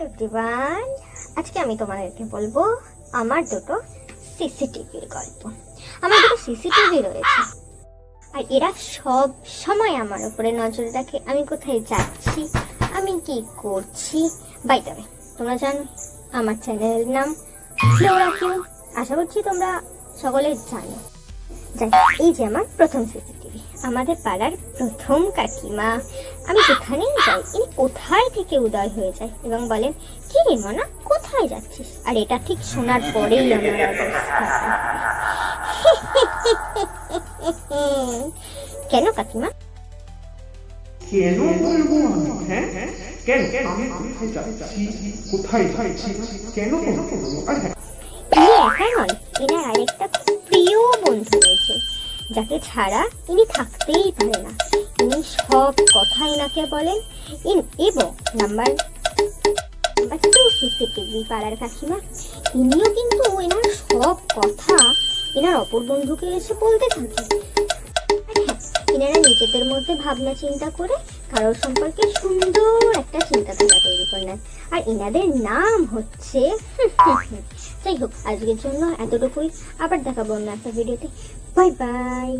Everyone, আজকে আমি তোমাদেরকে বলবো আমার দুটো সিসিটিভির গল্প। আমার দুটো সিসিটিভি রয়েছে, আর এরা সব সময় আমার উপরে নজর রাখে আমি কোথায় যাচ্ছি, আমি কি করছি। বাই দ্য ওয়ে, তোমরা জানো আমার চ্যানেলের নাম ফ্লোরা কিউ। আশা করছি তোমরা সকলে জানো। যাই, এই যে আমার প্রথম সিসিটিভি, আমাদের পাড়ার প্রথম কাকিমা। আমি যেখানেই যাই ইনি কোথায় থেকে উদয় হয়ে যায় এবং বলেন, কি রে মনা, কোথায় যাচ্ছিস? আর এটা ঠিক শোনার পরেই আমার অবস্থা। কেন কাকিমা? কেন বলবো আমি? হ্যাঁ কেন আমি কোথায় যাচ্ছি, কোথায় যাচ্ছি, কেন বলবো? আর হ্যাঁ, ইনি একা নয়, এনার আরেকটা প্রিয় বন্ধু রয়েছে যাকে ছাড়া ইনি থাকতেই পারে না। ইনি সব কথা এনাকে বলেন। এবং নাম্বার 2 সিসিটিভি পাড়ার কাকিমা, ইনিও কিন্তু এনার সব কথা এনার অপর বন্ধুকে এসে বলতে থাকে। এনারা নিজেদের মধ্যে ভাবনা চিন্তা করে কারোর সম্পর্কে সুন্দর একটা চিন্তাধারা তৈরি করে নেন, আর এনাদের নাম হচ্ছে যাই হোক, আজকের জন্য এতটুকুই। আবার দেখাবো অন্য একটা ভিডিওতে। Bye bye.